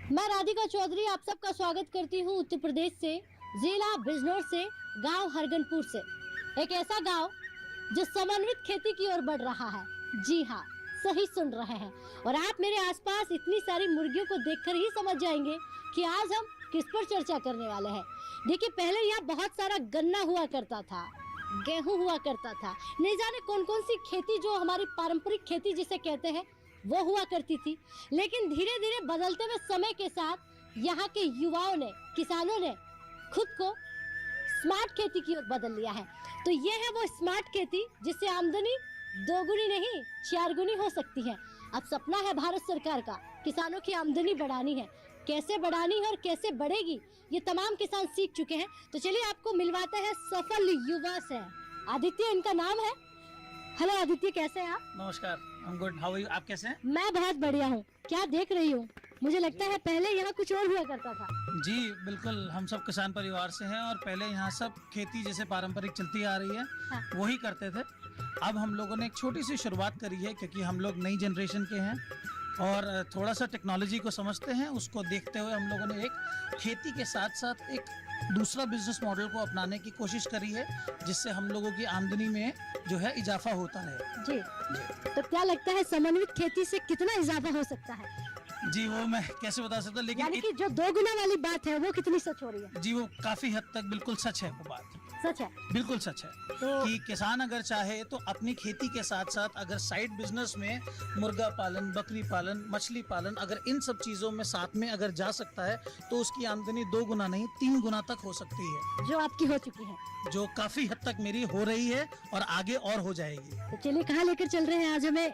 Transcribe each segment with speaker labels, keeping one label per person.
Speaker 1: मैं राधिका चौधरी आप सबका स्वागत करती हूँ उत्तर प्रदेश से, जिला बिजनौर से, गांव हरगनपुर से। एक ऐसा गांव जो समन्वित खेती की ओर बढ़ रहा है। जी हाँ, सही सुन रहे हैं। और आप मेरे आसपास इतनी सारी मुर्गियों को देखकर ही समझ जाएंगे कि आज हम किस पर चर्चा करने वाले हैं। देखिए, पहले यहाँ बहुत सारा गन्ना हुआ करता था, गेहूं हुआ करता था, नहीं जाने कौन कौन सी खेती जो हमारी पारंपरिक खेती जिसे कहते हैं वो हुआ करती थी। लेकिन धीरे धीरे बदलते हुए समय के साथ यहाँ के युवाओं ने, किसानों ने खुद को स्मार्ट खेती की ओर बदल लिया है। तो ये है वो स्मार्ट खेती जिससे आमदनी दोगुनी नहीं 4 गुनी हो सकती है। अब सपना है भारत सरकार का किसानों की आमदनी बढ़ानी है। कैसे बढ़ानी है और कैसे बढ़ेगी ये तमाम किसान सीख चुके हैं। तो चलिए आपको मिलवाते हैं सफल युवा से। आदित्य इनका नाम है। हेलो आदित्य, कैसे हैं आप?
Speaker 2: नमस्कार, I'm good. How are you? आप कैसे हैं?
Speaker 1: मैं बहुत बढ़िया हूँ। क्या देख रही हूँ? मुझे लगता है पहले यहाँ कुछ और हुआ करता था।
Speaker 2: जी बिल्कुल, हम सब किसान परिवार से हैं और पहले यहाँ सब खेती जैसे पारंपरिक चलती आ रही है,
Speaker 1: हाँ।
Speaker 2: वही करते थे। अब हम लोगों ने एक छोटी सी शुरुआत करी है क्योंकि हम लोग नई जनरेशन के हैं और थोड़ा सा टेक्नोलॉजी को समझते हैं। उसको देखते हुए हम लोगों ने एक खेती के साथ साथ एक दूसरा बिजनेस मॉडल को अपनाने की कोशिश करी है, जिससे हम लोगों की आमदनी में जो है इजाफा होता है।
Speaker 1: जी, तो क्या लगता है समन्वित खेती से कितना इजाफा हो सकता है?
Speaker 2: जी वो मैं कैसे बता सकता हूँ, लेकिन
Speaker 1: यानी कि जो 2 गुना वाली बात है वो कितनी सच हो रही है?
Speaker 2: जी वो काफी हद तक बिल्कुल सच है, वो बात
Speaker 1: सच है,
Speaker 2: बिल्कुल सच है।
Speaker 1: तो
Speaker 2: कि किसान अगर चाहे तो अपनी खेती के साथ साथ अगर साइड बिजनेस में मुर्गा पालन, बकरी पालन, मछली पालन, अगर इन सब चीजों में साथ में अगर जा सकता है तो उसकी आमदनी 2 गुना नहीं 3 गुना तक हो सकती है,
Speaker 1: जो आपकी हो चुकी है,
Speaker 2: जो काफी हद तक मेरी हो रही है और आगे और हो जाएगी।
Speaker 1: तो चलिए कहाँ लेकर चल रहे हैं आज हमें?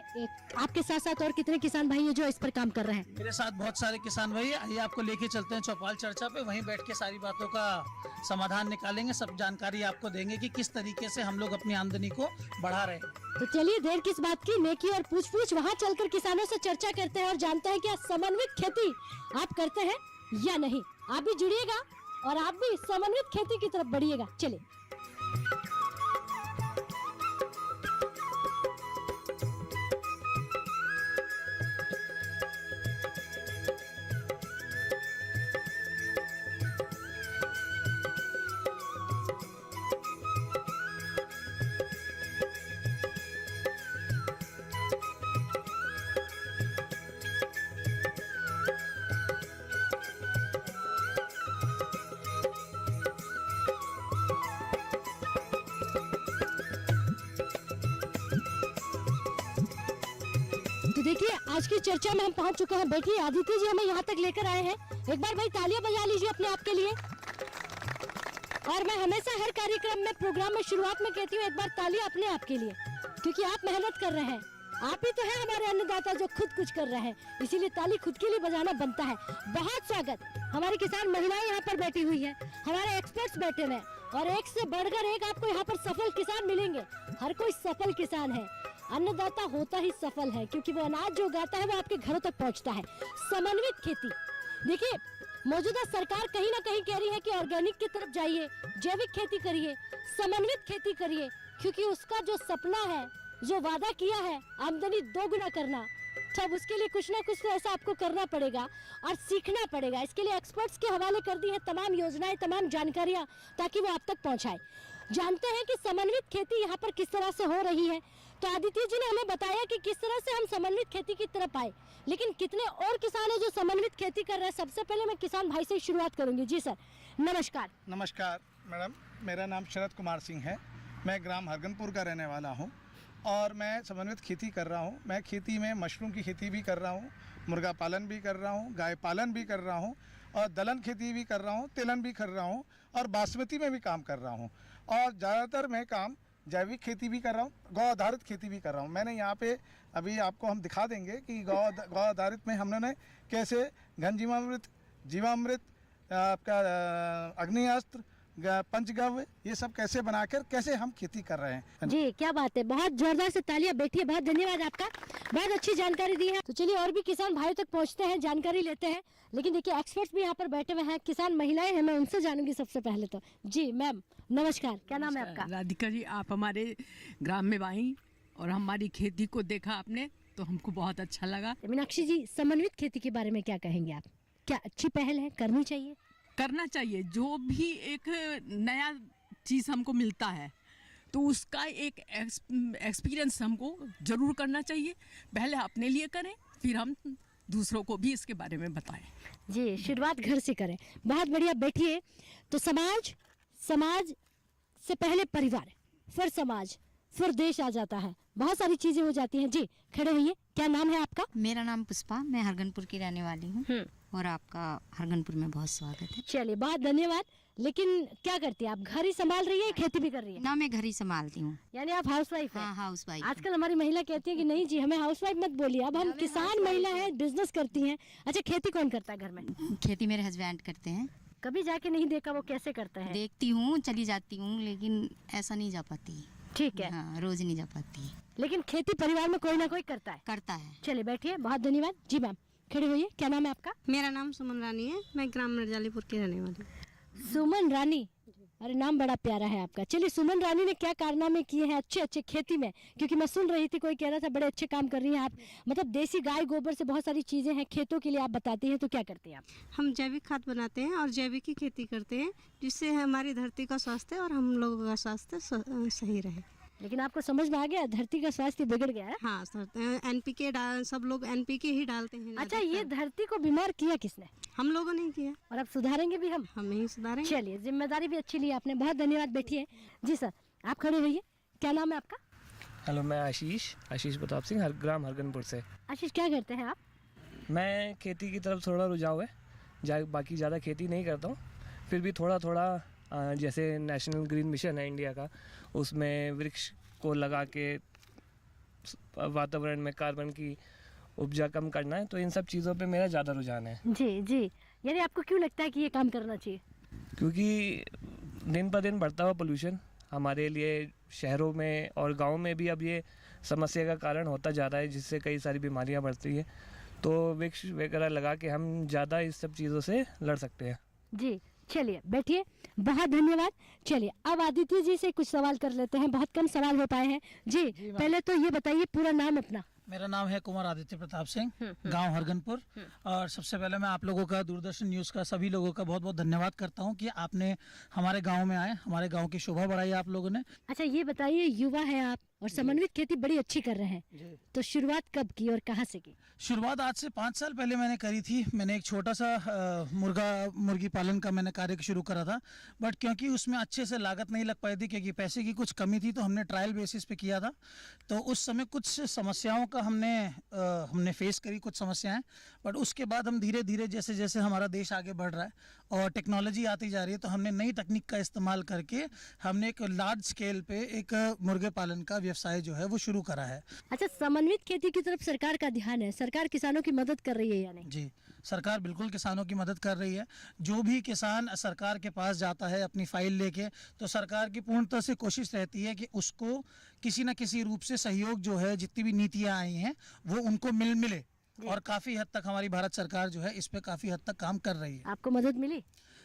Speaker 1: आपके साथ साथ और कितने किसान भाई हैं जो इस पर काम कर रहे हैं?
Speaker 2: मेरे साथ बहुत सारे किसान भाई, आइए आपको लेके चलते हैं चौपाल चर्चा पे। वहीं बैठ के सारी बातों का समाधान निकालेंगे, सब जानकारी आपको देंगे कि किस तरीके से हम लोग अपनी आमदनी को बढ़ा रहे हैं।
Speaker 1: तो चलिए देर किस बात की, नेकी और पूछ पूछ वहाँ चलकर किसानों से चर्चा करते हैं और जानते हैं कि समन्वित खेती आप करते हैं या नहीं। आप भी जुड़िएगा और आप भी समन्वित खेती की तरफ बढ़िएगा। चलिए। देखिए आज की चर्चा में हम पहुंच चुके हैं। बैठिए, आदित्य जी हमें यहाँ तक लेकर आए हैं। एक बार भाई तालियां बजा लीजिए अपने आप के लिए। और मैं हमेशा हर कार्यक्रम में, प्रोग्राम में शुरुआत में कहती हूँ एक बार तालियां अपने आप के लिए, क्योंकि आप मेहनत कर रहे हैं। आप ही तो है हमारे अन्नदाता जो खुद कुछ कर रहे हैं, इसीलिए ताली खुद के लिए बजाना बनता है। बहुत स्वागत। हमारी किसान महिलाएं यहाँ पर बैठी हुई है, हमारे एक्सपर्ट्स बैठे हुए हैं और एक से बढ़कर एक आपको यहाँ पर सफल किसान मिलेंगे। हर कोई सफल किसान है। अन्नदाता होता ही सफल है क्योंकि वो अनाज जो उगाता है वो आपके घरों तक पहुंचता है। समन्वित खेती, देखिए मौजूदा सरकार कहीं ना कहीं कह रही है कि ऑर्गेनिक की तरफ जाइए, जैविक खेती करिए, समन्वित खेती करिए, क्योंकि उसका जो सपना है, जो वादा किया है आमदनी 2 गुना करना, तब उसके लिए कुछ ना कुछ तो ऐसा आपको करना पड़ेगा और सीखना पड़ेगा। इसके लिए एक्सपर्ट्स के हवाले कर दी है तमाम योजनाएं, तमाम जानकारियां, ताकि वो आप तक पहुंचाए। जानते हैं कि समन्वित खेती यहाँ पर किस तरह से हो रही है। तो आदित्य जी ने हमें बताया कि किस तरह से हम समन्वित खेती की तरफ आए, लेकिन कितने और किसान हैं जो समन्वित खेती कर रहे हैं। सबसे पहले मैं किसान भाई से ही शुरुआत करूंगी। जी सर, नमस्कार।
Speaker 3: नमस्कार मैडम, मेरा नाम शरद कुमार सिंह है। मैं ग्राम हरगनपुर का रहने वाला हूं और मैं समन्वित खेती कर रहा हूं। मैं खेती में मशरूम की खेती भी कर रहा हूं, मुर्गा पालन भी कर रहा हूं, गाय पालन भी कर रहा हूं और दलहन खेती भी कर रहा हूं, तिलहन भी कर रहा हूं और बासमती में भी काम कर रहा हूं। और ज़्यादातर मैं काम जैविक खेती भी कर रहा हूँ, गौ आधारित खेती भी कर रहा हूँ। मैंने यहाँ पे अभी आपको हम दिखा देंगे कि गौ आधारित में हमने कैसे घन जीवामृत, जीवामृत, आपका अग्निअस्त्र, पंचगव्य, ये सब कैसे बनाकर कैसे हम खेती कर रहे हैं।
Speaker 1: जी क्या बात है, बहुत जोरदार से तालियां। बैठिए, बहुत धन्यवाद आपका, बहुत अच्छी जानकारी दी है। तो चलिए और भी किसान भाइयों तक पहुंचते हैं, जानकारी लेते हैं। लेकिन देखिए एक्सपर्ट्स भी यहाँ पर बैठे हुए हैं, किसान महिलाएं हैं, मैं उनसे जानूंगी सबसे पहले तो। जी मैम नमस्कार, क्या नाम है आपका?
Speaker 4: राधिका जी, आप हमारे ग्राम में आई और हमारी खेती को देखा आपने तो हमको बहुत अच्छा लगा।
Speaker 1: मीनाक्षी जी, समन्वित खेती के बारे में क्या कहेंगे आप? क्या अच्छी पहल है, करनी चाहिए?
Speaker 4: करना चाहिए। जो भी एक नया चीज़ हमको मिलता है तो उसका एक एक्सपीरियंस हमको ज़रूर करना चाहिए। पहले अपने लिए करें, फिर हम दूसरों को भी इसके बारे में बताएं।
Speaker 1: जी, शुरुआत घर से करें। बहुत बढ़िया। बैठिए। तो समाज से पहले परिवार, फिर समाज, फिर देश आ जाता है, बहुत सारी चीजें हो जाती हैं। जी, खड़े होइए। क्या नाम है आपका?
Speaker 5: मेरा नाम पुष्पा, मैं हरगनपुर की रहने वाली हूँ और आपका हरगनपुर में बहुत स्वागत है।
Speaker 1: चलिए, बहुत धन्यवाद। लेकिन क्या करती है आप? घर ही संभाल रही है, खेती भी कर रही है?
Speaker 5: ना, मैं घर ही संभालती हूँ।
Speaker 1: यानी आप हाउसवाइफ हैं?
Speaker 5: हाँ, हाउस वाइफ।
Speaker 1: आजकल हमारी महिला कहती है कि नहीं जी, हमें हाउसवाइफ मत बोलिए, अब हम किसान महिला है, बिजनेस करती हैं। अच्छा, खेती कौन करता है घर में?
Speaker 5: खेती मेरे हस्बैंड करते हैं।
Speaker 1: कभी जाके नहीं देखा वो कैसे करते हैं?
Speaker 5: देखती हूँ, चली जाती हूँ, लेकिन ऐसा नहीं जा पाती।
Speaker 1: ठीक है।
Speaker 5: हाँ, रोज नहीं जा पाती।
Speaker 1: लेकिन खेती परिवार में कोई ना कोई करता है।
Speaker 5: करता है।
Speaker 1: चलिए, बैठिए। बहुत धन्यवाद। जी मैम, खड़े होइए। क्या नाम है आपका?
Speaker 6: मेरा नाम सुमन रानी है, मैं ग्राम मिर्जालीपुर की रहने वाली हूँ।
Speaker 1: सुमन रानी, अरे नाम बड़ा प्यारा है आपका। चलिए, सुमन रानी ने क्या कारनामे किए हैं अच्छे खेती में? क्योंकि मैं सुन रही थी, कोई कह रहा था बड़े अच्छे काम कर रही हैं आप। मतलब देसी गाय गोबर से बहुत सारी चीजें हैं खेतों के लिए आप बताती हैं, तो क्या करते हैं आप?
Speaker 6: हम जैविक खाद बनाते हैं और जैविक की खेती करते हैं, जिससे हमारी धरती का स्वास्थ्य और हम लोगों का स्वास्थ्य सही रहे।
Speaker 1: लेकिन आपको समझ में आ गया धरती का स्वास्थ्य बिगड़ गया है?
Speaker 6: हाँ सर, एनपीके सब लोग एनपीके ही डालते हैं।
Speaker 1: अच्छा, ये धरती को बीमार किया किसने?
Speaker 6: हम लोगों ने किया
Speaker 1: और अब सुधारेंगे भी हम
Speaker 6: ही सुधारेंगे।
Speaker 1: चलिए, जिम्मेदारी भी अच्छी ली आपने, बहुत धन्यवाद। बैठिए। जी सर, आप खड़े होइए। क्या नाम है आपका?
Speaker 7: हेलो, मैं आशीष प्रताप सिंह, ग्राम हरगनपुर से।
Speaker 1: आशीष, क्या करते हैं आप?
Speaker 7: मैं खेती की तरफ थोड़ा रुझाव है, बाकी ज़्यादा खेती नहीं करता हूँ। फिर भी थोड़ा जैसे नेशनल ग्रीन मिशन है इंडिया का, उसमें वृक्ष को लगा के वातावरण में कार्बन की उपजा कम करना है, तो इन सब चीज़ों पे मेरा ज़्यादा रुझान है।
Speaker 1: जी। यानी आपको क्यों लगता है कि ये काम करना चाहिए?
Speaker 7: क्योंकि दिन पर दिन बढ़ता हुआ पोल्यूशन हमारे लिए शहरों में और गाँव में भी अब ये समस्या का कारण होता जा रहा है, जिससे कई सारी बीमारियाँ बढ़ती है। तो वृक्ष वगैरह लगा के हम ज़्यादा इस सब चीज़ों से लड़ सकते हैं।
Speaker 1: जी, चलिए बैठिए। बहुत धन्यवाद। चलिए, अब आदित्य जी से कुछ सवाल कर लेते हैं, बहुत कम सवाल हो पाए हैं। जी, पहले तो ये बताइए पूरा नाम अपना।
Speaker 2: मेरा नाम है कुमार आदित्य प्रताप सिंह, गांव हरगनपुर। और सबसे पहले मैं आप लोगों का, दूरदर्शन न्यूज़ का, सभी लोगों का बहुत बहुत धन्यवाद करता हूं कि आपने हमारे गांव में आए, हमारे गांव की शोभा बढ़ाई आप लोगों ने।
Speaker 1: अच्छा, ये बताइए, युवा है आप और समन्वित खेती बड़ी अच्छी कर रहे हैं, तो शुरुआत कब की और कहाँ से की?
Speaker 2: शुरुआत आज से 5 साल पहले मैंने करी थी। मैंने एक छोटा सा मुर्गी पालन का मैंने कार्य शुरू करा था, बट क्योंकि उसमें अच्छे से लागत नहीं लग पाई थी, क्योंकि पैसे की कुछ कमी थी, तो हमने ट्रायल बेसिस पे किया था। तो उस समय कुछ समस्याओं का हमने फेस करी, कुछ समस्याएं। बट उसके बाद हम धीरे धीरे, जैसे जैसे हमारा देश आगे बढ़ रहा है और टेक्नोलॉजी आती जा रही है, तो हमने नई तकनीक का इस्तेमाल करके हमने एक लार्ज स्केल पे एक मुर्गे पालन का व्यवसाय जो है वो शुरू करा है।
Speaker 1: अच्छा, समन्वित खेती की तरफ सरकार का ध्यान है, सरकार किसानों की मदद कर रही है या नहीं?
Speaker 2: जी, सरकार बिल्कुल किसानों की मदद कर रही है। जो भी किसान सरकार के पास जाता है अपनी फाइल लेके, तो सरकार की पूर्णतः से कोशिश रहती है कि उसको किसी न किसी रूप से सहयोग जो है, जितनी भी नीतियाँ आई हैं वो उनको मिले। और काफ़ी हद तक हमारी भारत सरकार जो है इस पे काफ़ी हद तक काम कर रही है।
Speaker 1: आपको मदद मिली?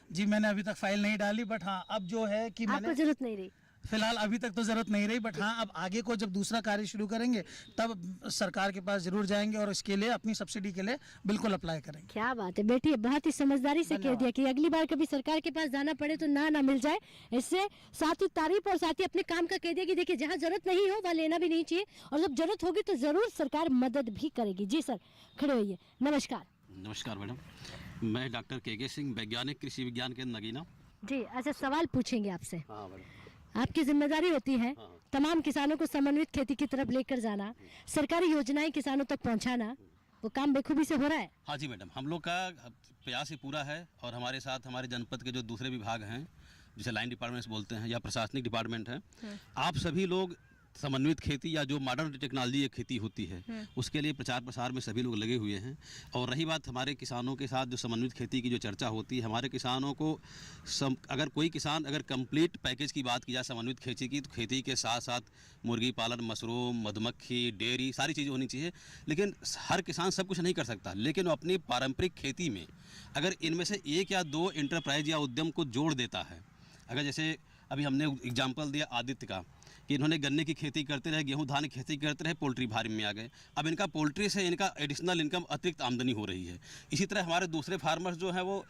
Speaker 2: जी, मैंने अभी तक फाइल नहीं डाली, बट हाँ, अब जो है कि
Speaker 1: आपको जरूरत नहीं रही?
Speaker 2: फिलहाल अभी तक तो जरूरत नहीं रही, बट हाँ, अब आगे को जब दूसरा कार्य शुरू करेंगे तब सरकार के पास जरूर जाएंगे और इसके लिए अपनी सब्सिडी के लिए बिल्कुल अप्लाई करेंगे।
Speaker 1: क्या बात है बेटी, बहुत ही समझदारी से कह दिया कि अगली बार कभी सरकार के पास जाना पड़े तो ना मिल जाए। इससे साथ ही तारीफ और साथ ही अपने काम का कह दिया कि देखिए, जहाँ जरूरत नहीं हो वहाँ लेना भी नहीं चाहिए, और जब जरूरत होगी तो जरूर सरकार मदद भी करेगी। जी सर, खड़े होइए। नमस्कार।
Speaker 8: नमस्कार मैडम, मैं डॉक्टर के सिंह, वैज्ञानिक कृषि विज्ञान केंद्र नगीना।
Speaker 1: जी, अच्छा, सवाल पूछेंगे आपसे।
Speaker 8: हाँ मैडम।
Speaker 1: आपकी जिम्मेदारी होती है तमाम किसानों को समन्वित खेती की तरफ लेकर जाना, सरकारी योजनाएं किसानों तक पहुंचाना। वो काम बेखूबी से हो रहा है?
Speaker 8: हाँ जी मैडम, हम लोग का प्रयास ही पूरा है, और हमारे साथ हमारे जनपद के जो दूसरे विभाग हैं, जैसे लाइन डिपार्टमेंट्स बोलते हैं या प्रशासनिक डिपार्टमेंट है, आप सभी लोग समन्वित खेती या जो मॉडर्न टेक्नोलॉजी एक खेती होती है उसके लिए प्रचार प्रसार में सभी लोग लगे हुए हैं। और रही बात हमारे किसानों के साथ जो समन्वित खेती की जो चर्चा होती है, हमारे किसानों को अगर कोई किसान अगर कंप्लीट पैकेज की बात की जाए समन्वित खेती की, तो खेती के साथ साथ मुर्गी पालन, मशरूम, मधुमक्खी, डेयरी, सारी चीज़ें होनी चाहिए। लेकिन हर किसान सब कुछ नहीं कर सकता, लेकिन वो अपनी पारंपरिक खेती में अगर इनमें से एक या दो इंटरप्राइज या उद्यम को जोड़ देता है, अगर जैसे अभी हमने एग्जाम्पल दिया आदित्य का कि इन्होंने गन्ने की खेती करते रहे, गेहूं धान की खेती करते रहे, पोल्ट्री फार्म में आ गए। अब इनका पोल्ट्री से इनका एडिशनल इनकम अतिरिक्त आमदनी हो रही है। इसी तरह हमारे दूसरे फार्मर्स जो हैं वो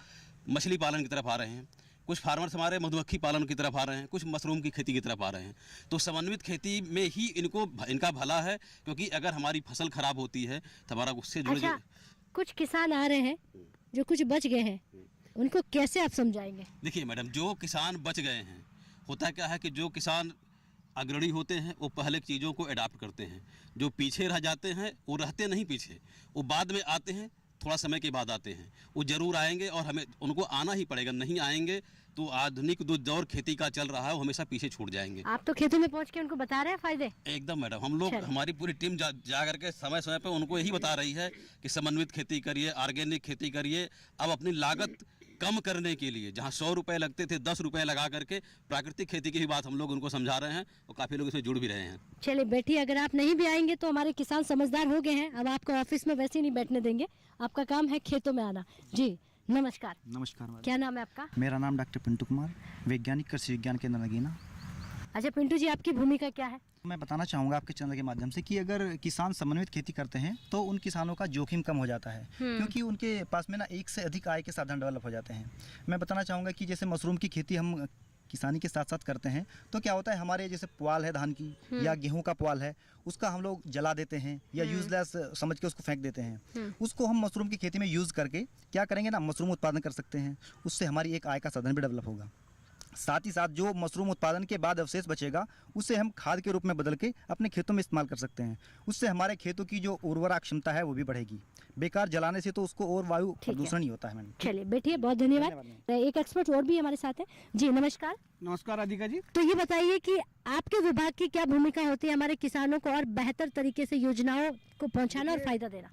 Speaker 8: मछली पालन की तरफ आ रहे हैं, कुछ फार्मर्स हमारे मधुमक्खी पालन की तरफ आ रहे हैं, कुछ मशरूम की खेती की तरफ आ रहे हैं। तो समन्वित खेती में ही इनका भला है, क्योंकि अगर हमारी फसल खराब होती है तो हमारा उससे जुड़े
Speaker 1: अच्छा, कुछ किसान आ रहे हैं जो कुछ बच गए हैं, उनको कैसे आप समझाएंगे?
Speaker 8: देखिए मैडम, जो किसान बच गए हैं, होता क्या है कि जो किसान अग्रणी होते हैं वो पहले चीज़ों को अडाप्ट करते हैं। जो पीछे रह जाते हैं वो रहते नहीं पीछे, वो बाद में आते हैं, थोड़ा समय के बाद आते हैं। वो ज़रूर आएंगे और हमें उनको आना ही पड़ेगा, नहीं आएंगे तो आधुनिक जो दौर खेती का चल रहा है वो हमेशा पीछे छूट जाएंगे।
Speaker 1: आप तो खेतों में पहुंच के उनको बता रहे हैं फायदे?
Speaker 8: एकदम मैडम, हम लोग हमारी पूरी टीम जा करके समय समय पे उनको यही बता रही है कि समन्वित खेती करिए, ऑर्गेनिक खेती करिए। अब अपनी लागत कम करने के लिए जहाँ 100 रुपये लगते थे 10 रुपये लगा करके प्राकृतिक खेती की भी बात हम लोग उनको समझा रहे हैं और काफ़ी लोग इसमें जुड़ भी रहे हैं।
Speaker 1: चलिए बैठिए, अगर आप नहीं भी आएंगे तो हमारे किसान समझदार हो गए हैं, अब आपको ऑफिस में वैसे ही नहीं बैठने देंगे, आपका काम है खेतों में आना। जी नमस्कार।
Speaker 9: नमस्कार मैडम।
Speaker 1: क्या नाम है आपका?
Speaker 9: मेरा नाम डॉक्टर पिंटू कुमार, वैज्ञानिक कृषि विज्ञान केंद्र नगीना।
Speaker 1: अच्छा पिंटू जी, आपकी भूमिका क्या है?
Speaker 9: मैं बताना चाहूँगा आपके चैनल के माध्यम से कि अगर किसान समन्वित खेती करते हैं तो उन किसानों का जोखिम कम हो जाता है, क्योंकि उनके पास में ना एक से अधिक आय के साधन डेवलप हो जाते हैं। मैं बताना चाहूँगा कि जैसे मशरूम की खेती हम किसानी के साथ साथ करते हैं तो क्या होता है, हमारे जैसे पुआल है धान की या गेहूं का पुआल है, उसका हम लोग जला देते हैं या यूजलेस समझ के उसको फेंक देते हैं। उसको हम मशरूम की खेती में यूज़ करके क्या करेंगे ना, मशरूम उत्पादन कर सकते हैं। उससे हमारी एक आय का साधन भी डेवलप होगा। साथ ही साथ जो मशरूम उत्पादन के बाद अवशेष बचेगा उसे हम खाद के रूप में बदल के अपने खेतों में इस्तेमाल कर सकते हैं। उससे हमारे खेतों की जो उर्वरा क्षमता है वो भी बढ़ेगी। बेकार जलाने से तो उसको और वायु प्रदूषण ही होता है। मैडम
Speaker 1: चलिए बैठिए, बहुत धन्यवाद। एक एक्सपर्ट और भी हमारे साथ है। जी नमस्कार।
Speaker 10: नमस्कार राधिका जी।
Speaker 1: तो ये बताइए कि आपके विभाग की क्या भूमिका होती है हमारे किसानों को और बेहतर तरीके से योजनाओं को पहुंचाना और फायदा देना?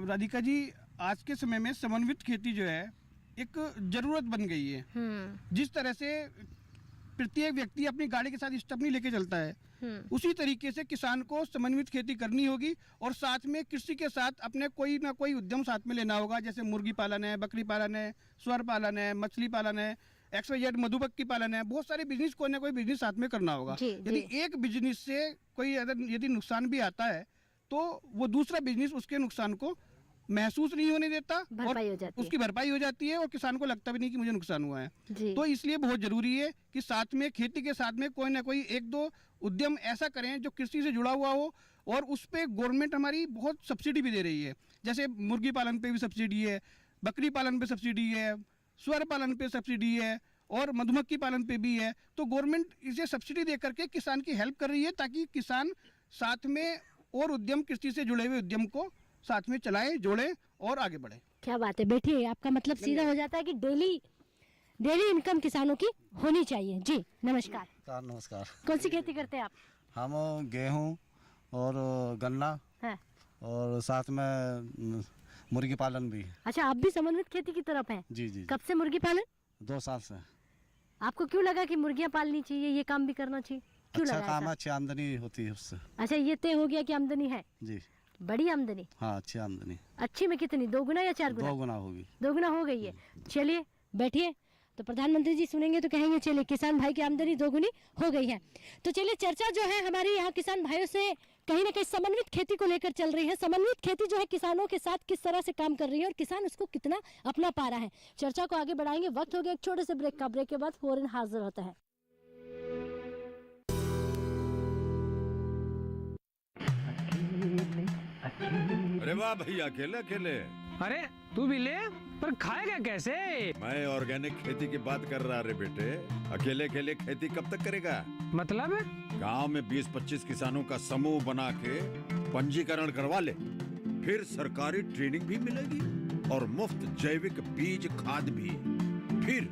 Speaker 10: राधिका जी, आज के समय में समन्वित खेती जो है एक जरूरत बन गई है। जिस तरह से प्रत्येक व्यक्ति अपनी गाड़ी के साथ स्टेपनी लेके चलता है, उसी तरीके से किसान को समन्वित खेती करनी होगी और साथ में कृषि के साथ अपने कोई ना कोई उद्यम साथ में लेना होगा। जैसे मुर्गी पालन है, बकरी पालन है, सुअर पालन है, मछली पालन है, XYZ मधुमक्खी पालन है, बहुत सारे बिजनेस, कोई ना कोई बिजनेस साथ में करना होगा। यदि एक बिजनेस से कोई यदि नुकसान भी आता है तो वो दूसरा बिजनेस उसके नुकसान को महसूस नहीं होने देता और उसकी भरपाई हो जाती है और किसान को लगता भी नहीं कि मुझे नुकसान हुआ है। तो इसलिए बहुत जरूरी है कि साथ में खेती के साथ में कोई ना कोई एक दो उद्यम ऐसा करें जो कृषि से जुड़ा हुआ हो और उस पे गवर्नमेंट हमारी बहुत सब्सिडी भी दे रही है। जैसे मुर्गी पालन पे भी सब्सिडी है, बकरी पालन पे सब्सिडी है, सुअर पालन पे सब्सिडी है और मधुमक्खी पालन पे भी है। तो गवर्नमेंट इसे सब्सिडी दे करके किसान की हेल्प कर रही है ताकि किसान साथ में और उद्यम, कृषि से जुड़े हुए उद्यम को साथ में चलाएं, जोड़ें और आगे बढ़े।
Speaker 1: क्या बात है, बैठिए। आपका मतलब सीधा हो जाता है कि डेली इनकम किसानों की होनी चाहिए। जी नमस्कार।
Speaker 11: नमस्कार।
Speaker 1: कौन सी खेती करते हैं आप?
Speaker 11: हम गेहूं और गन्ना है और साथ में मुर्गी पालन भी।
Speaker 1: अच्छा, आप भी समन्वित खेती की तरफ हैं?
Speaker 11: जी जी।
Speaker 1: कब से मुर्गी पालन?
Speaker 11: 2 साल से।
Speaker 1: आपको क्यों लगा कि मुर्गियां पालनी चाहिए, ये काम भी करना चाहिए? क्यों
Speaker 11: अच्छा
Speaker 1: लगा
Speaker 11: काम है, अच्छी आमदनी होती है उससे।
Speaker 1: अच्छा, ये तय हो गया कि आमदनी है?
Speaker 11: जी।
Speaker 1: बड़ी आमदनी?
Speaker 11: हाँ, अच्छी आमदनी।
Speaker 1: अच्छी में कितनी, 2 गुना या 4 गुना?
Speaker 11: 2 गुना होगी।
Speaker 1: 2 गुना हो गई है। चलिए बैठिए, तो प्रधानमंत्री जी सुनेंगे तो कहेंगे चलिए किसान भाई की आमदनी 2 गुनी हो गई है। तो चलिए चर्चा जो है हमारी यहाँ किसान भाइयों से कहीं ना कहीं समन्वित खेती को लेकर चल रही है। समन्वित खेती जो है किसानों के साथ किस तरह से काम कर रही है और किसान उसको कितना अपना पा रहा है। चर्चा को आगे बढ़ाएंगे। वक्त हो गया एक छोटे से ब्रेक का। ब्रेक के बाद फौरन हाजिर होता है।
Speaker 12: अरे वाह भैया, अकेले अकेले।
Speaker 13: अरे तू भी ले, पर खाएगा कैसे?
Speaker 12: मैं ऑर्गेनिक खेती की बात कर रहा रे बेटे। अकेले अकेले खेती कब तक करेगा?
Speaker 13: मतलब
Speaker 12: गांव में 20-25 किसानों का समूह बना के पंजीकरण करवा ले, फिर सरकारी ट्रेनिंग भी मिलेगी और मुफ्त जैविक बीज खाद भी। फिर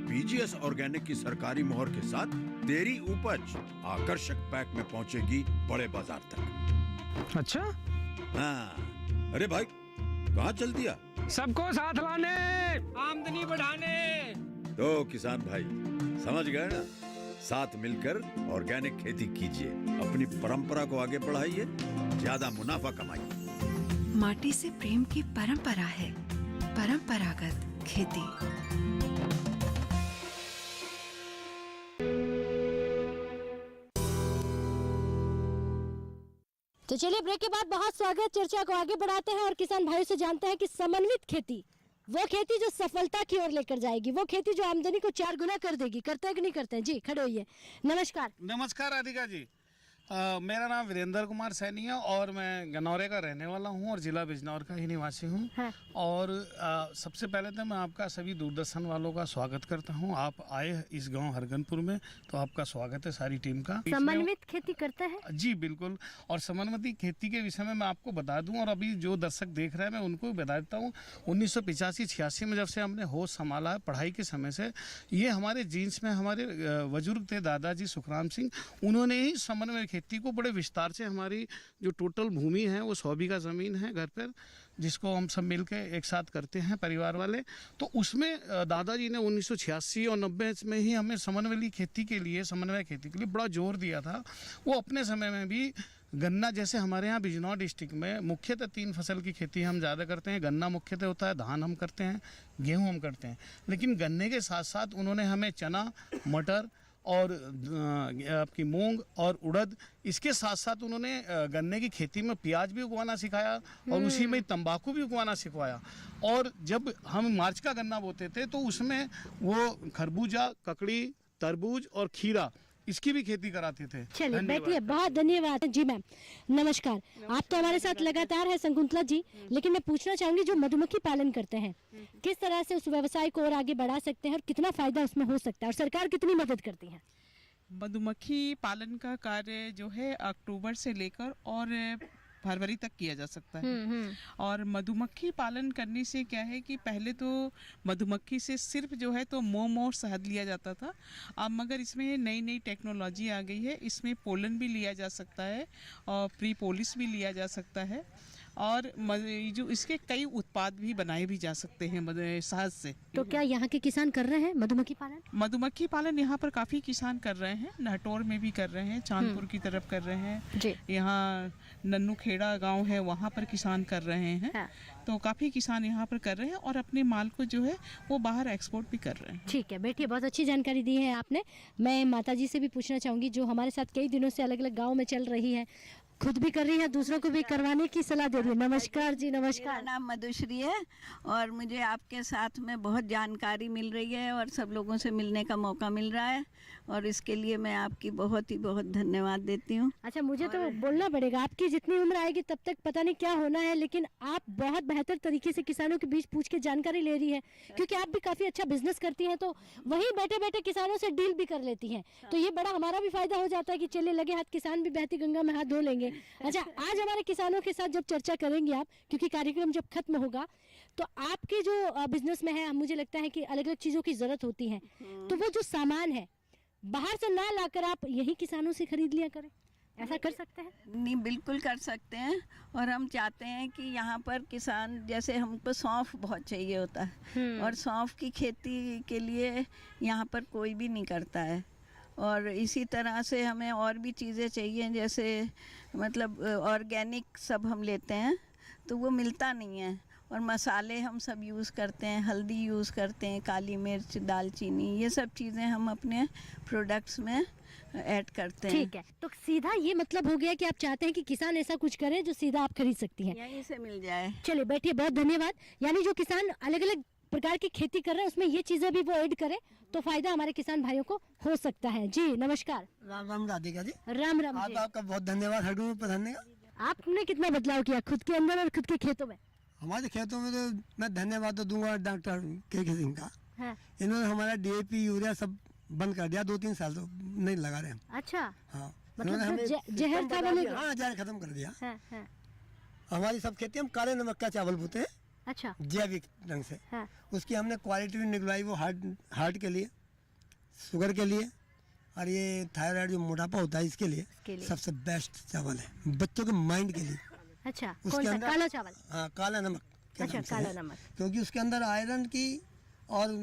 Speaker 12: BGS ऑर्गेनिक की सरकारी मोहर के साथ तेरी उपज आकर्षक पैक में पहुंचेगी बड़े बाजार तक।
Speaker 13: अच्छा।
Speaker 12: हाँ, अरे भाई कहाँ चल दिया?
Speaker 13: सबको साथ लाने, आमदनी बढ़ाने।
Speaker 12: तो किसान भाई समझ गए ना, साथ मिलकर ऑर्गेनिक खेती कीजिए, अपनी परंपरा को आगे बढ़ाइए, ज्यादा मुनाफा कमाइए।
Speaker 14: माटी से प्रेम की परंपरा है परंपरागत खेती।
Speaker 1: तो चलिए ब्रेक के बाद बहुत स्वागत, चर्चा को आगे बढ़ाते हैं और किसान भाइयों से जानते हैं कि समन्वित खेती, वो खेती जो सफलता की ओर लेकर जाएगी, वो खेती जो आमदनी को 4 गुना कर देगी। करते हैं कि नहीं करते हैं? जी खड़े होइए। नमस्कार।
Speaker 3: नमस्कार राधिका जी। मेरा नाम वीरेंद्र कुमार सैनी है और मैं गनौरे का रहने वाला हूं और ज़िला बिजनौर का ही निवासी हूं।
Speaker 1: हाँ।
Speaker 3: और सबसे पहले तो मैं आपका सभी दूरदर्शन वालों का स्वागत करता हूं। आप आए इस गांव हरगनपुर में, तो आपका स्वागत है सारी टीम का।
Speaker 1: समन्वित खेती करते हैं?
Speaker 3: जी बिल्कुल। और समन्वित खेती के विषय में मैं आपको बता दूं, और अभी जो दर्शक देख रहे हैं मैं उनको भी बता देता हूँ। 1985-86 में जब से हमने होश संभाला है पढ़ाई के समय से, ये हमारे जीन्स में हमारे बुजुर्ग थे दादाजी सुखराम सिंह, उन्होंने ही समन्वय खेती को बड़े विस्तार से, हमारी जो टोटल भूमि है वो 100 बीघा ज़मीन है घर पर, जिसको हम सब मिल के एक साथ करते हैं परिवार वाले। तो उसमें दादाजी ने 1986 और 90 में ही हमें समन्वय खेती के लिए बड़ा जोर दिया था। वो अपने समय में भी गन्ना, जैसे हमारे यहाँ बिजनौर डिस्ट्रिक्ट में मुख्यतः 3 फसल की खेती हम ज़्यादा करते हैं। गन्ना मुख्यतः होता है, धान हम करते हैं, गेहूँ हम करते हैं। लेकिन गन्ने के साथ साथ उन्होंने हमें चना, मटर और आपकी मूंग और उड़द, इसके साथ साथ उन्होंने गन्ने की खेती में प्याज भी उगवाना सिखाया और उसी में तंबाकू भी उगवाना सिखवाया। और जब हम मार्च का गन्ना बोते थे तो उसमें वो खरबूजा, ककड़ी, तरबूज और खीरा, इसकी भी खेती कराते थे।
Speaker 1: चलिए बैठिए, बहुत धन्यवाद जी मैम। नमस्कार। आप तो हमारे साथ लगातार है शकुंतला जी, लेकिन मैं पूछना चाहूंगी जो मधुमक्खी पालन करते हैं, किस तरह से उस व्यवसाय को और आगे बढ़ा सकते हैं और कितना फायदा उसमें हो सकता है और सरकार कितनी मदद करती है?
Speaker 15: मधुमक्खी पालन का कार्य जो है अक्टूबर से लेकर और फरवरी तक किया जा सकता है। और मधुमक्खी पालन करने से क्या है कि पहले तो मधुमक्खी से सिर्फ जो है तो मोम और शहद लिया जाता था। अब मगर इसमें नई नई टेक्नोलॉजी आ गई है, इसमें पोलन भी लिया जा सकता है और प्री पोलिस भी लिया जा सकता है, और जो इसके कई उत्पाद भी बनाए भी जा सकते हैं शहद से।
Speaker 1: तो क्या यहाँ के किसान कर रहे हैं मधुमक्खी पालन?
Speaker 15: मधुमक्खी पालन यहाँ पर काफ़ी किसान कर रहे हैं। नहटौर में भी कर रहे हैं, चांदपुर की तरफ कर रहे हैं, यहाँ नन्नू खेड़ा गांव है वहाँ पर किसान कर रहे हैं। हाँ। तो काफ़ी किसान यहाँ पर कर रहे हैं और अपने माल को जो है वो बाहर एक्सपोर्ट भी कर रहे हैं।
Speaker 1: ठीक है, बैठिए, बहुत अच्छी जानकारी दी है आपने। मैं माता जी से भी पूछना चाहूँगी जो हमारे साथ कई दिनों से अलग अलग गाँव में चल रही है, खुद भी कर रही है, दूसरों को भी करवाने की सलाह दे रही है। नमस्कार जी। नमस्कार।
Speaker 16: मेरा नाम मधुश्री है और मुझे आपके साथ में बहुत जानकारी मिल रही है और सब लोगों से मिलने का मौका मिल रहा है, और इसके लिए मैं आपकी बहुत ही बहुत धन्यवाद देती हूँ।
Speaker 1: अच्छा, मुझे तो बोलना पड़ेगा, आपकी जितनी उम्र आएगी तब तक पता नहीं क्या होना है, लेकिन आप बहुत बेहतर तरीके से किसानों के बीच पूछ के जानकारी ले रही है, क्योंकि आप भी काफ़ी अच्छा बिजनेस करती हैं, तो वहीं बैठे बैठे किसानों से डील भी कर लेती हैं। तो ये बड़ा हमारा भी फायदा हो जाता है कि चले लगे हाथ किसान भी बहती गंगा में हाथ धो लेंगे। अच्छा, आज हमारे किसानों के साथ जब चर्चा करेंगे आप, क्योंकि कार्यक्रम जब खत्म होगा तो आपके जो बिजनेस में है, मुझे लगता है कि अलग अलग चीज़ों की ज़रूरत होती है, तो वो जो सामान है बाहर से ना लाकर आप यही किसानों से खरीद लिया करें, ऐसा कर सकते हैं?
Speaker 16: नहीं, बिल्कुल कर सकते हैं। और हम चाहते हैं कि यहाँ पर किसान, जैसे हमको सौंफ बहुत चाहिए होता है और सौंफ की खेती के लिए यहाँ पर कोई भी नहीं करता है, और इसी तरह से हमें और भी चीज़ें चाहिए, जैसे मतलब ऑर्गेनिक सब हम लेते हैं तो वो मिलता नहीं है, और मसाले हम सब यूज़ करते हैं, हल्दी यूज़ करते हैं, काली मिर्च, दालचीनी, ये सब चीज़ें हम अपने प्रोडक्ट्स में ऐड करते हैं।
Speaker 1: ठीक है, तो सीधा ये मतलब हो गया कि आप चाहते हैं कि किसान ऐसा कुछ करे जो सीधा आप खरीद सकती हैं,
Speaker 16: यहीं से मिल जाए।
Speaker 1: चलिए बैठिए, बहुत धन्यवाद। यानी जो किसान अलग अलग प्रकार की खेती कर रहे हैं उसमें ये चीजें भी वो ऐड करें तो फायदा हमारे किसान भाइयों को हो सकता है। जी नमस्कार।
Speaker 17: राम राम राधिका जी।
Speaker 1: राम राम जी।
Speaker 17: आपका बहुत धन्यवाद हरगनपुर पधारने का।
Speaker 1: आपने कितना बदलाव किया खुद के अंदर और खुद के खेतों में?
Speaker 17: हमारे खेतों में तो मैं धन्यवाद तो दूंगा डॉक्टर के सिंह का।
Speaker 1: हाँ।
Speaker 17: इन्होंने हमारा DAP यूरिया सब बंद कर दिया, 2-3 साल तो नहीं लगा रहे हम।
Speaker 1: अच्छा,
Speaker 17: हाँ,
Speaker 1: मतलब जहर था वो?
Speaker 17: हाँ, जहर खत्म कर दिया।
Speaker 1: हाँ, हाँ।
Speaker 17: हमारी सब खेती हम काले नमक का चावल बोते हैं।
Speaker 1: अच्छा,
Speaker 17: जैविक ढंग से।
Speaker 1: हाँ।
Speaker 17: उसकी हमने क्वालिटी भी निकलवाई, वो हार्ट के लिए, शुगर के लिए, और ये थायराइड जो मोटापा होता है इसके लिए सबसे बेस्ट चावल है, बच्चों के माइंड के लिए।
Speaker 1: अच्छा, कौन सा? काला चावल?
Speaker 17: हाँ, काला नमक।
Speaker 1: अच्छा, काला नमक।
Speaker 17: क्योंकि उसके अंदर आयरन की और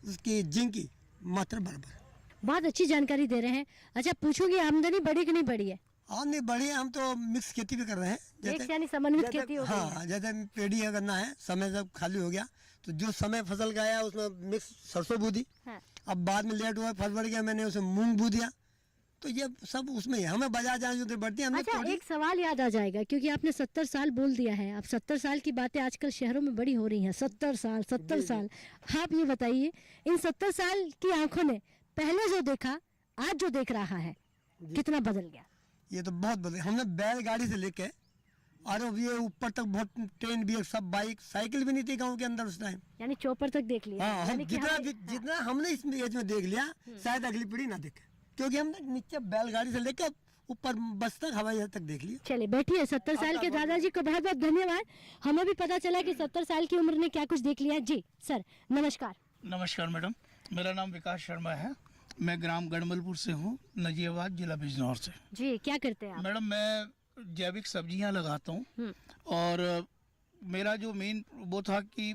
Speaker 17: उसकी जिंक की मात्रा बराबर।
Speaker 1: बहुत अच्छी जानकारी दे रहे हैं। अच्छा, पूछूंगी आमदनी बढ़ी कि नहीं बढ़ी है?
Speaker 17: नहीं बढ़ी है, हम तो मिक्स खेती भी कर रहे हैं,
Speaker 1: जैसे यानी समन्वित खेती हो गई है।
Speaker 17: हाँ, जैसे पेड़ी करना है, समय जब खाली हो गया तो जो समय फसल का आया उसमें मिक्स सरसों बू दी। हाँ। अब बाद में लेट हुआ, फरवरी गया, मैंने उसे मूंग बू दिया, तो ये सब उसमें है, हमें बाजार जाने की जरूरत पड़ती है। हमने
Speaker 1: अच्छा,
Speaker 17: थोड़ी-
Speaker 1: एक सवाल याद आ जाएगा क्योंकि आपने 70 साल बोल दिया है। अब 70 साल की बातें आजकल शहरों में बड़ी हो रही हैं। 70 साल आप ये बताइए, इन 70 साल की आंखों ने पहले जो देखा, आज जो देख रहा है, कितना बदल गया?
Speaker 17: ये तो बहुत बदल। हमने बैलगाड़ी से लेके और अब ये ऊपर तक बहुत ट्रेन भी है, सब बाइक साइकिल भी नहीं थी गाँव के अंदर उस टाइम।
Speaker 1: यानी चौपर तक देख लिया।
Speaker 17: हाँ, हम
Speaker 1: यानी कि
Speaker 17: जितना हमने इस एज में देख लिया, शायद अगली पीढ़ी ना देखे, क्योंकि हमने नीचे बैलगाड़ी से लेकर ऊपर बस तक, हवाई जहाज तक देख लिया।
Speaker 1: चलिए बैठिए। 70 साल के दादाजी को बहुत बहुत धन्यवाद। हमें भी पता चला कि 70 साल की उम्र ने क्या कुछ देख लिया। जी सर, नमस्कार।
Speaker 3: नमस्कार मैडम, मेरा नाम विकास शर्मा है। मैं ग्राम गढ़मलपुर से हूँ, नजियाबाद, जिला बिजनौर से।
Speaker 1: जी, क्या करते हैं आप?
Speaker 3: मैडम, मैं जैविक सब्जियाँ लगाता हूँ और मेरा जो मेन वो था कि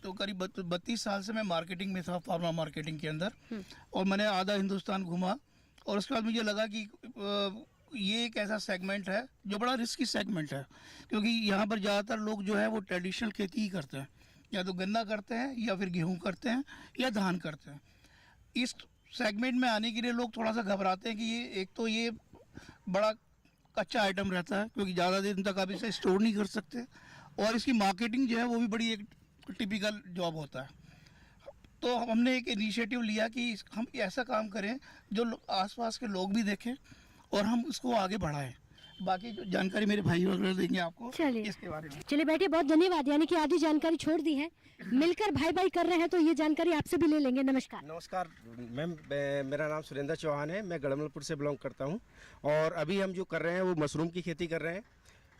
Speaker 3: तो करीब 32 साल से मैं मार्केटिंग में था, फार्मा मार्केटिंग के अंदर, और मैंने आधा हिंदुस्तान घूमा और उसके बाद मुझे लगा कि ये एक ऐसा सेगमेंट है जो बड़ा रिस्की सेगमेंट है, क्योंकि यहाँ पर ज़्यादातर लोग जो है वो ट्रेडिशनल खेती ही करते हैं, या तो गन्ना करते हैं या फिर गेहूँ करते हैं या धान करते हैं। इस सेगमेंट में आने के लिए लोग थोड़ा सा घबराते हैं कि ये एक तो ये बड़ा कच्चा आइटम रहता है, क्योंकि ज़्यादा दिन तक आप इसे स्टोर नहीं कर सकते, और इसकी मार्केटिंग जो है वो भी बड़ी एक टिपिकल जॉब होता है। तो हमने एक इनिशिएटिव लिया कि हम ऐसा काम करें जो आसपास के लोग भी देखें और हम उसको आगे बढ़ाएं। बाकी जो जानकारी मेरे भाई वगैरह देंगे आपको इसके बारे में।
Speaker 1: चलिए बैठिए, बहुत धन्यवाद। यानी कि आधी जानकारी छोड़ दी है, मिलकर भाई भाई कर रहे हैं, तो ये जानकारी आपसे भी ले लेंगे। नमस्कार।
Speaker 18: नमस्कार मैम, मेरा नाम सुरेंद्र चौहान है, मैं गढ़मलपुर से बिलोंग करता हूँ। और अभी हम जो कर रहे हैं वो मशरूम की खेती कर रहे हैं,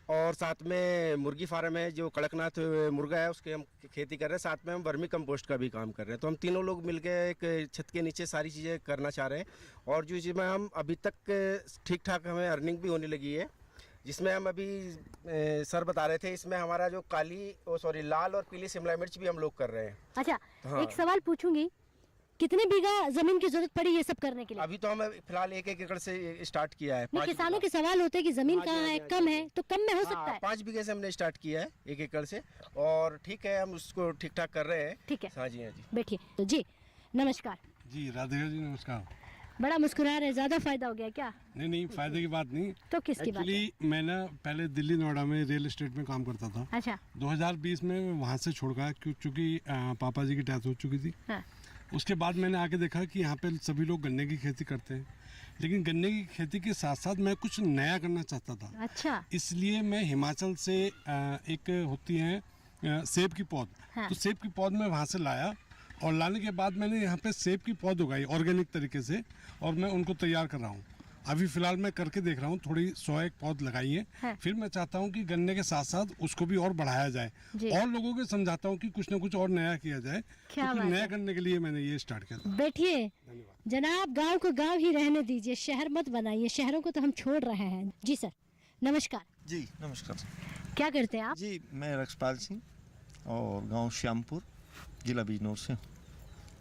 Speaker 18: और साथ में मुर्गी फार्म है जो कड़कनाथ मुर्गा है, उसके हम खेती कर रहे हैं। साथ में हम वर्मी कंपोस्ट का भी काम कर रहे हैं। तो हम तीनों लोग मिलकर एक छत के नीचे सारी चीज़ें करना चाह रहे हैं, और जो चीज़ में हम अभी तक ठीक ठाक हमें अर्निंग भी होने लगी है, जिसमें हम अभी सर बता रहे थे, इसमें हमारा जो लाल और पीली शिमला मिर्च भी हम लोग कर रहे हैं।
Speaker 1: अच्छा,
Speaker 18: हाँ।
Speaker 1: एक सवाल पूछूंगी, कितने बीघा जमीन की जरूरत पड़ी ये सब करने के लिए?
Speaker 18: अभी तो हम फिलहाल 1 एकड़ से स्टार्ट किया है।
Speaker 1: किसानों के सवाल होते हैं कि जमीन कहाँ है, कम है, तो कम में हो सकता है।
Speaker 18: 5 बीघे से हमने स्टार्ट किया है, 1 एकड़ से, और ठीक है, हम उसको ठीक ठाक कर रहे हैं।
Speaker 1: ठीक है,
Speaker 18: हाँ जी, हाँ जी।
Speaker 1: बैठिए। तो जी नमस्कार।
Speaker 19: जी राधे जी, नमस्कार।
Speaker 1: बड़ा मुस्कुरा रहे, ज्यादा फायदा हो गया क्या?
Speaker 19: नहीं, फायदे की बात नहीं।
Speaker 1: तो किसकी बात है?
Speaker 19: एक्चुअली मैं ना पहले दिल्ली नोएडा में रियल एस्टेट में काम करता था।
Speaker 1: अच्छा।
Speaker 19: 2020 में वहाँ से छोड़ गया, क्योंकि पापा जी की डेथ हो चुकी थी।
Speaker 1: हाँ।
Speaker 19: उसके बाद मैंने आके देखा कि यहाँ पे सभी लोग गन्ने की खेती करते हैं, लेकिन गन्ने की खेती के साथ साथ मैं कुछ नया करना चाहता था।
Speaker 1: अच्छा।
Speaker 19: इसलिए मैं हिमाचल से एक होती है सेब की पौध,
Speaker 1: हाँ।
Speaker 19: तो सेब की पौध मैं वहाँ से लाया, और लाने के बाद मैंने यहाँ पे सेब की पौध उगाई ऑर्गेनिक तरीके से, और मैं उनको तैयार कर रहा हूँ। अभी फिलहाल मैं करके देख रहा हूँ, थोड़ी 100 पौध लगाई है।
Speaker 1: हाँ।
Speaker 19: फिर मैं चाहता हूँ कि गन्ने के साथ साथ उसको भी और बढ़ाया जाए, और लोगों को समझाता हूँ कि कुछ ना कुछ और नया किया जाए।
Speaker 1: क्या
Speaker 19: तो
Speaker 1: बात
Speaker 19: नया
Speaker 1: है।
Speaker 19: करने के लिए मैंने ये स्टार्ट किया था।
Speaker 1: बैठिए जनाब, गांव को गांव ही रहने दीजिए, शहर मत बनाइए। शहरों को तो हम छोड़ रहे हैं। जी सर, नमस्कार।
Speaker 20: जी नमस्कार।
Speaker 1: क्या करते हैं आप?
Speaker 20: जी मैं रक्षपाल सिंह, और गांव श्यामपुर, जिला बिजनौर से।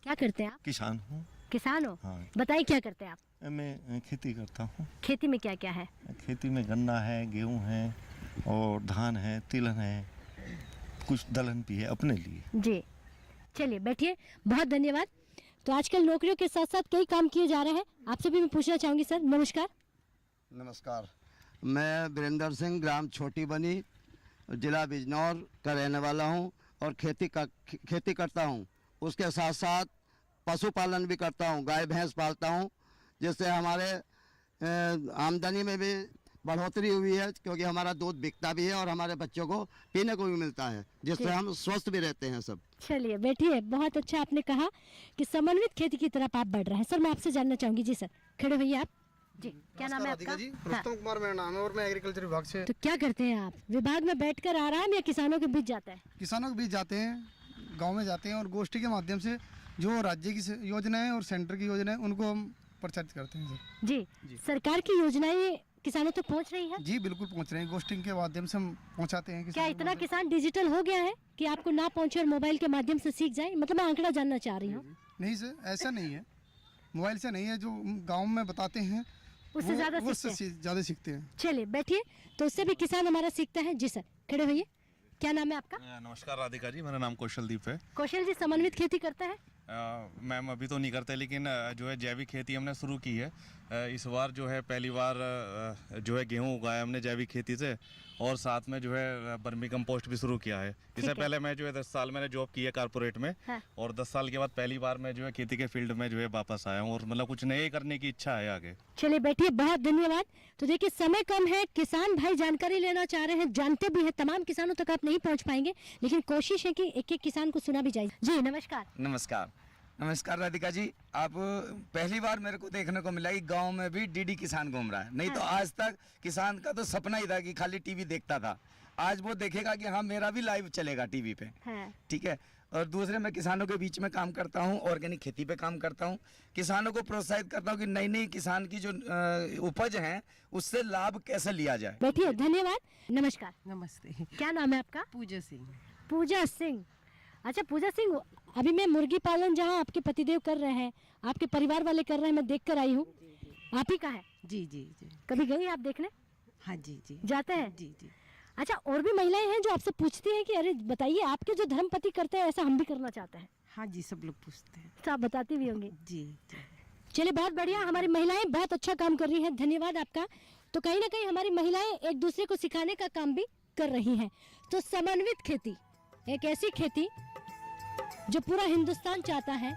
Speaker 1: क्या करते हैं आप?
Speaker 20: किसान हूँ।
Speaker 1: किसान हो?
Speaker 20: हाँ।
Speaker 1: बताइए क्या करते हैं आप?
Speaker 20: मैं खेती करता हूँ।
Speaker 1: खेती में क्या क्या है?
Speaker 20: खेती में गन्ना है, गेहूँ है, और धान है, तिलहन है, कुछ दलहन भी है अपने लिए।
Speaker 1: जी चलिए बैठिए, बहुत धन्यवाद। तो आजकल नौकरियों के साथ साथ कई काम किए जा रहे हैं, आपसे भी मैं पूछना चाहूँगी। सर नमस्कार।
Speaker 21: नमस्कार, मैं वीरेंद्र सिंह, ग्राम छोटी बनी, जिला बिजनौर का रहने वाला हूँ, और खेती करता हूँ। उसके साथ साथ पशुपालन भी करता हूँ, गाय भैंस पालता हूँ, जिससे हमारे आमदनी में भी बढ़ोतरी हुई है, क्योंकि हमारा दूध बिकता भी है और हमारे बच्चों को पीने को भी मिलता है, जिससे हम स्वस्थ भी रहते हैं सब।
Speaker 1: चलिए बैठिए, बहुत अच्छा आपने कहा कि समन्वित खेती की तरफ आप बढ़ रहे हैं। सर मैं आपसे जानना चाहूँगी। जी सर, खड़े होइए आप। जी क्या नाम है आपका?
Speaker 22: जी रुस्तम कुमार मेरा नाम है, और मैं एग्रीकल्चर विभाग से।
Speaker 1: तो क्या करते हैं आप? विभाग में बैठकर आराम या किसानों के बीच जाता है?
Speaker 22: किसानों के बीच जाते हैं, गांव में जाते हैं, और गोष्ठी के माध्यम से जो राज्य की योजनाएं और सेंटर की योजनाएं उनको हम प्रचारित करते हैं। सर
Speaker 1: जी, सरकार की योजनाएं किसानों तक पहुंच रही है?
Speaker 22: जी बिल्कुल पहुंच रहे हैं, गोष्ठी के माध्यम से हम पहुंचाते हैं।
Speaker 1: क्या इतना किसान डिजिटल हो गया है कि आपको ना पहुंचे और मोबाइल के माध्यम से सीख जाए? मतलब मैं आंकड़ा जानना चाह रही हूँ।
Speaker 22: नहीं सर, ऐसा नहीं है, मोबाइल से नहीं है, जो गाँव में बताते हैं
Speaker 1: उससे ज्यादा
Speaker 22: सीखते हैं।
Speaker 1: चलिए बैठिए, तो उससे भी किसान हमारा सीखता है। जी सर, खड़े होइए। क्या नाम है आपका?
Speaker 23: नमस्कार राधिका जी, मेरा नाम कौशलदीप है।
Speaker 1: कौशल जी समन्वित खेती करते हैं?
Speaker 23: मैम अभी तो नहीं करते, लेकिन जो है जैविक खेती हमने शुरू की है, इस बार जो है पहली बार जो है गेहूं उगाया हमने जैविक खेती से, और साथ में जो है बर्मी कंपोस्ट भी शुरू किया है। इससे पहले मैं जो है 10 साल मैंने जॉब की है कारपोरेट में, और 10 साल के बाद पहली बार मैं जो है खेती के फील्ड में जो है वापस आया हूँ, और मतलब कुछ नए करने की इच्छा है आगे।
Speaker 1: चलिए बैठिए, बहुत धन्यवाद। तो देखिए समय कम है, किसान भाई जानकारी लेना चाह रहे हैं, जानते भी हैं, तमाम किसानों तक आप नहीं पहुंच पाएंगे, लेकिन कोशिश है कि एक एक किसान को सुना भी जाए। जी नमस्कार।
Speaker 4: नमस्कार। नमस्कार राधिका जी, आप पहली बार मेरे को देखने को मिला कि गांव में भी डीडी किसान घूम रहा है। नहीं तो आज तक किसान का तो सपना ही था कि खाली टीवी देखता था। आज वो देखेगा कि हाँ मेरा भी लाइव चलेगा टीवी पे। ठीक है। और दूसरे मैं किसानों के बीच में काम करता हूँ, ऑर्गेनिक खेती पे काम करता हूँ, किसानों को प्रोत्साहित करता हूँ कि नई नई किसान की जो उपज है उससे लाभ कैसे लिया जाए।
Speaker 1: बैठिए, धन्यवाद। नमस्कार।
Speaker 5: नमस्ते।
Speaker 1: क्या नाम है आपका?
Speaker 5: पूजा सिंह।
Speaker 1: पूजा सिंह। अच्छा पूजा सिंह, अभी मैं मुर्गी पालन जहाँ आपके पतिदेव कर रहे हैं, आपके परिवार वाले कर रहे हैं, मैं देख कर आई हूँ। आप ही का है?
Speaker 5: जी जी जी।
Speaker 1: कभी गई आप देखने?
Speaker 5: हाँ जी जी।
Speaker 1: जाते हैं?
Speaker 5: जी जी।
Speaker 1: अच्छा, और भी महिलाएं हैं जो आपसे पूछती हैं कि अरे बताइए आपके जो धर्मपति करते हैं ऐसा हम भी करना चाहते हैं?
Speaker 5: हाँ जी, सब लोग पूछते हैं।
Speaker 1: तो आप बताती भी होंगी?
Speaker 5: जी जी।
Speaker 1: चलिए बहुत बढ़िया, हमारी महिलाएं बहुत अच्छा काम कर रही हैं, धन्यवाद आपका। तो कहीं ना कहीं हमारी महिलाएं एक दूसरे को सिखाने का काम भी कर रही हैं। तो समन्वित खेती एक ऐसी खेती जो पूरा हिंदुस्तान चाहता है।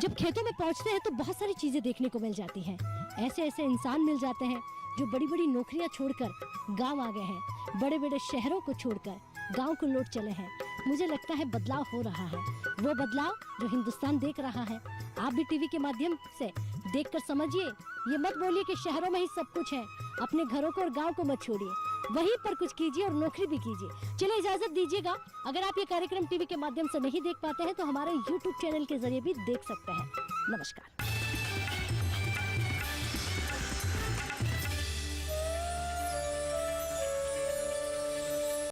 Speaker 1: जब खेतों में पहुंचते हैं तो बहुत सारी चीजें देखने को मिल जाती हैं। ऐसे ऐसे इंसान मिल जाते हैं जो बड़ी बड़ी नौकरियां छोड़कर गांव आ गए हैं, बड़े बड़े शहरों को छोड़कर गांव को लौट चले हैं। मुझे लगता है बदलाव हो रहा है, वो बदलाव जो हिंदुस्तान देख रहा है। आप भी टीवी के माध्यम से देखकर समझिए, ये मत बोलिए कि शहरों में ही सब कुछ है। अपने घरों को और गांव को मत छोड़िए, वहीं पर कुछ कीजिए और नौकरी भी कीजिए। चलिए इजाजत दीजिएगा। अगर आप ये कार्यक्रम टीवी के माध्यम से नहीं देख पाते हैं तो हमारे YouTube चैनल के जरिए भी देख सकते हैं। नमस्कार।